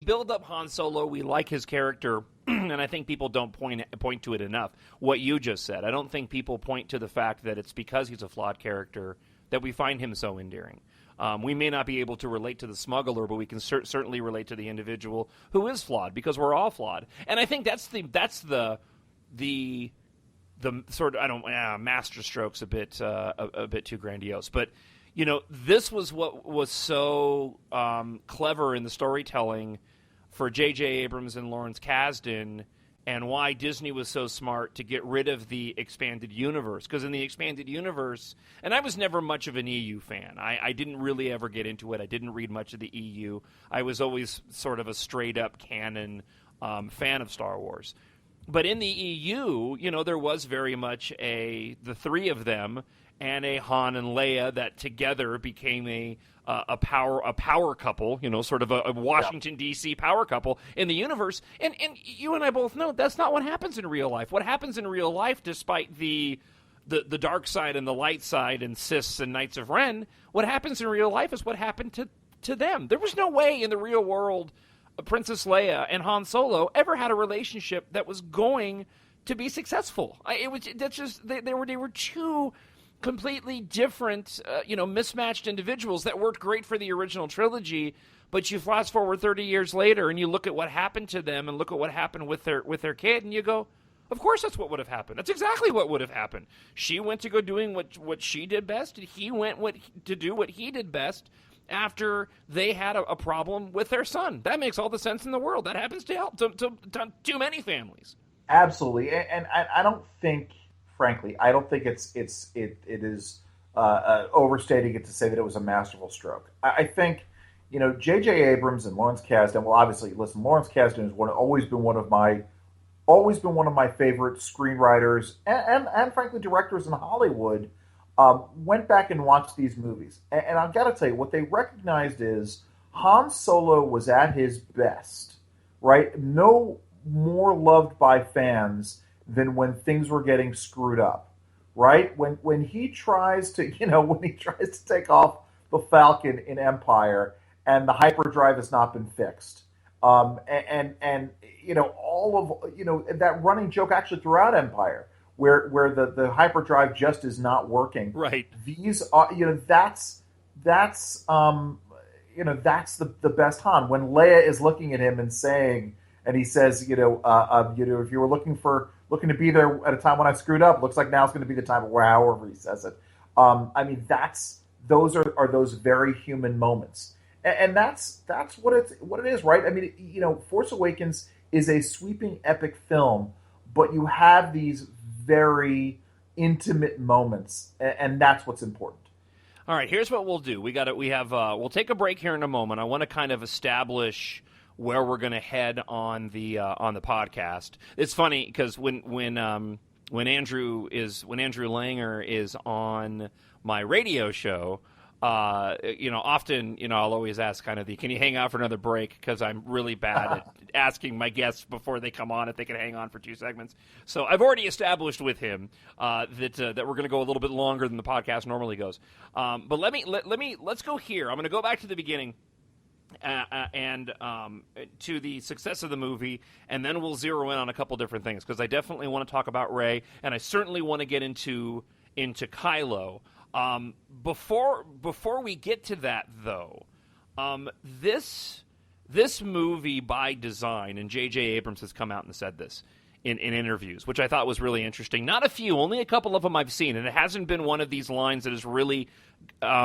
build up Han Solo. We like his character, and I think people don't point to it enough. What you just said, I don't think people point to the fact that it's because he's a flawed character that we find him so endearing. We may not be able to relate to the smuggler, but we can certainly relate to the individual who is flawed, because we're all flawed. And I think that's the sort of, master stroke's a bit too grandiose, but this was what was so clever in the storytelling for J.J. Abrams and Lawrence Kasdan, and why Disney was so smart to get rid of the expanded universe. Because in the expanded universe, and I was never much of an EU fan. I didn't really ever get into it. I didn't read much of the EU. I was always sort of a straight-up canon fan of Star Wars. But in the EU, there was very much the three of them and a Han and Leia that together became a power couple, sort of a Washington, D.C. power couple in the universe. And you and I both know that's not what happens in real life. What happens in real life, despite the dark side and the light side and Siths and Knights of Ren, what happens in real life is what happened to them. There was no way in the real world Princess Leia and Han Solo ever had a relationship that was going to be successful. They were two completely different, mismatched individuals that worked great for the original trilogy, but you flash forward 30 years later and you look at what happened to them and look at what happened with their kid, and you go, of course that's what would have happened. That's exactly what would have happened. She went to go doing what she did best, and he went to do what he did best after they had a problem with their son. That makes all the sense in the world. That happens to too many families. Absolutely, and I don't think, frankly, I don't think it is overstating it to say that it was a masterful stroke. I think, J.J. Abrams and Lawrence Kasdan. Well, obviously, listen, Lawrence Kasdan has always been one of my favorite screenwriters and frankly directors in Hollywood. Went back and watched these movies, and I've got to tell you, what they recognized is Han Solo was at his best, right? No more loved by fans than when things were getting screwed up, right? When he tries to, take off the Falcon in Empire and the hyperdrive has not been fixed, all of that running joke actually throughout Empire, where the hyperdrive just is not working. Right. These are, that's the best Han. When Leia is looking at him and saying, and he says, if you were looking to be there at a time when I screwed up, looks like now's going to be the time, or however he says it. Those are those very human moments, and that's what it is, right? I mean, Force Awakens is a sweeping epic film, but you have these very intimate moments, and that's what's important. All right, here's what we'll do. We'll take a break here in a moment. I want to kind of establish where we're going to head on the podcast. It's funny because when Andrew Langer is on my radio show, often, I'll always ask kind of can you hang out for another break? Because I'm really bad at asking my guests before they come on if they can hang on for 2 segments. So I've already established with him that we're going to go a little bit longer than the podcast normally goes. But let's go here. I'm going to go back to the beginning and to the success of the movie, and then we'll zero in on a couple different things, because I definitely want to talk about Rey, and I certainly want to get into Kylo. Before we get to that, though, this movie by design, and J.J. Abrams has come out and said this in interviews, which I thought was really interesting. Not a few, only a couple of them I've seen, and it hasn't been one of these lines that has really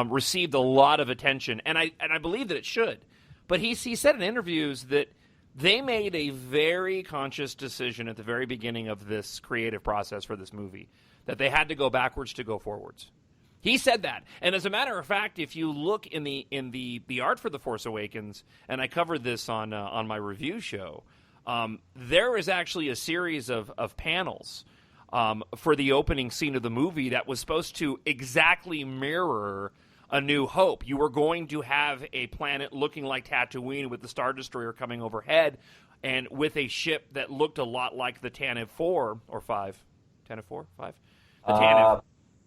received a lot of attention, and I believe that it should. But he said in interviews that they made a very conscious decision at the very beginning of this creative process for this movie, that they had to go backwards to go forwards. He said that, and as a matter of fact, if you look in the art for The Force Awakens, and I covered this on my review show, there is actually a series of panels for the opening scene of the movie that was supposed to exactly mirror A New Hope. You were going to have a planet looking like Tatooine with the Star Destroyer coming overhead, and with a ship that looked a lot like the Tantive 4 or 5. Tantive 4? 5? The Tantive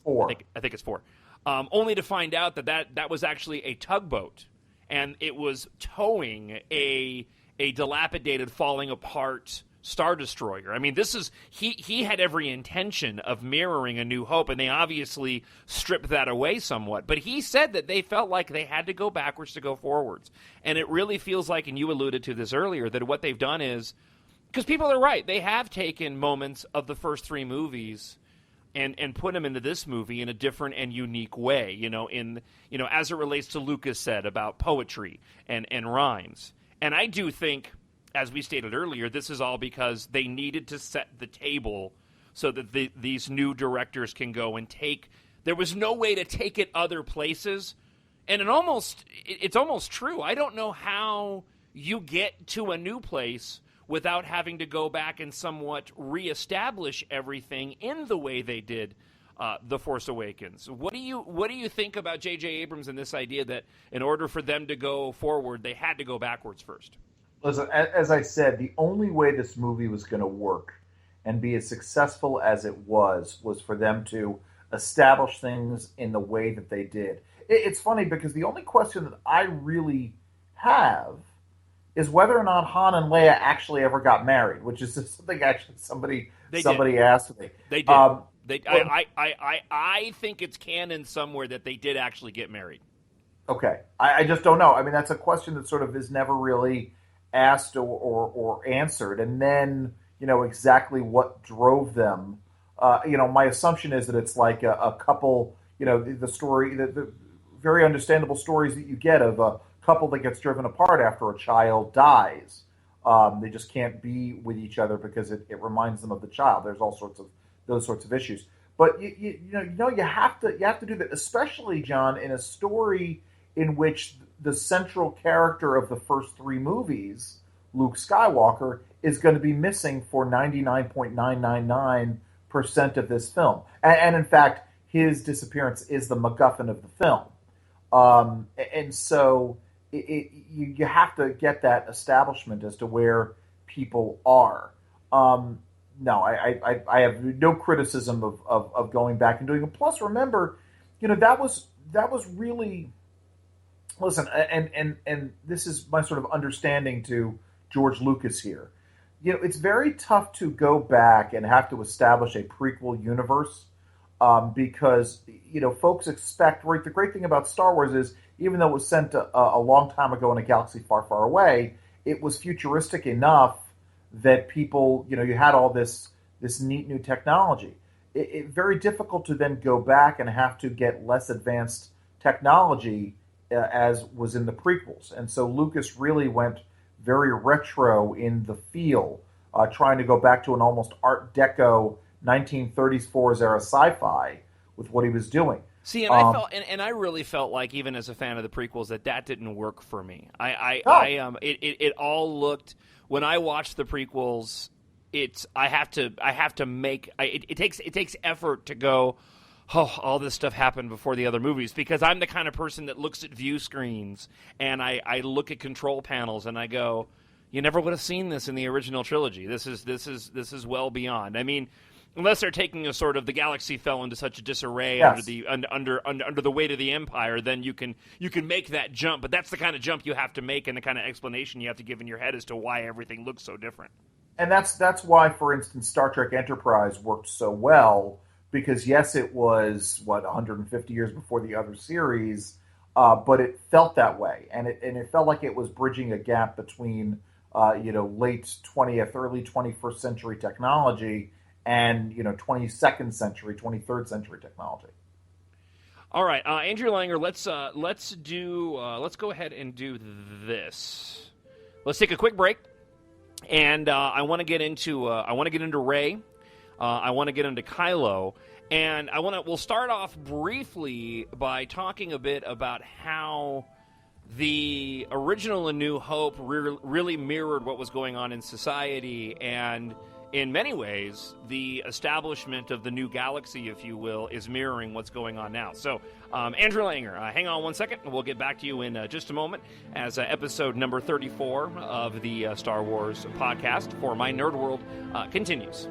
4. I think it's 4. Only to find out that was actually a tugboat, and it was towing a a dilapidated, falling apart Star Destroyer. I mean, this is he had every intention of mirroring A New Hope, and they obviously stripped that away somewhat. But he said that they felt like they had to go backwards to go forwards. And it really feels like, and you alluded to this earlier, that what they've done is, because people are right, they have taken moments of the first three movies and put them into this movie in a different and unique way, as it relates to Lucas said about poetry and rhymes. And I do think, as we stated earlier, this is all because they needed to set the table so that these new directors can go and take. There was no way to take it other places, and it's almost true. I don't know how you get to a new place without having to go back and somewhat reestablish everything in the way they did The Force Awakens. What do you think about J.J. Abrams and this idea that in order for them to go forward, they had to go backwards first? Listen, as I said, the only way this movie was going to work and be as successful as it was for them to establish things in the way that they did. It's funny because the only question that I really have is whether or not Han and Leia actually ever got married, which is something actually somebody asked me. They did. I think it's canon somewhere that they did actually get married. Okay. I just don't know. I mean, that's a question that sort of is never really asked or answered. And then, exactly what drove them. My assumption is that it's like a couple, the story, the very understandable stories that you get of a couple that gets driven apart after a child dies. They just can't be with each other because it reminds them of the child. There's all sorts of those sorts of issues. But you have to do that, especially, John, in a story in which the central character of the first three movies, Luke Skywalker, is going to be missing for 99.999% of this film. And in fact, his disappearance is the MacGuffin of the film. And so you have to get that establishment as to where people are. No, I have no criticism of going back and doing it. Plus, remember, that was really, listen, and this is my sort of understanding to George Lucas here. It's very tough to go back and have to establish a prequel universe because folks expect, right? The great thing about Star Wars is, even though it was sent a long time ago in a galaxy far, far away, it was futuristic enough that people, you had all this neat new technology. It's very difficult to then go back and have to get less advanced technology as was in the prequels. And so Lucas really went very retro in the feel, trying to go back to an almost Art Deco 1934s era sci-fi with what he was doing. See, and I really felt like, even as a fan of the prequels, that didn't work for me. It all looked, when I watched the prequels, it takes effort to go, oh, all this stuff happened before the other movies, because I'm the kind of person that looks at view screens and I look at control panels and I go, you never would have seen this in the original trilogy. This is well beyond. I mean, unless they're taking a sort of, the galaxy fell into such a disarray under the weight of the Empire, then you can make that jump. But that's the kind of jump you have to make, and the kind of explanation you have to give in your head as to why everything looks so different. And that's why, for instance, Star Trek Enterprise worked so well, because yes, it was 150 years before the other series, but it felt that way, and it felt like it was bridging a gap between late 20th, early 21st century technology and 22nd century, 23rd century technology. All right, Andrew Langer, let's go ahead and do this. Let's take a quick break, and I want to get into Rey. I want to get into Kylo, and we'll start off briefly by talking a bit about how the original A New Hope really mirrored what was going on in society, and in many ways, the establishment of the new galaxy, if you will, is mirroring what's going on now. So, Andrew Langer, hang on one second, and we'll get back to you in just a moment as episode number 34 of the Star Wars podcast for My Nerd World continues.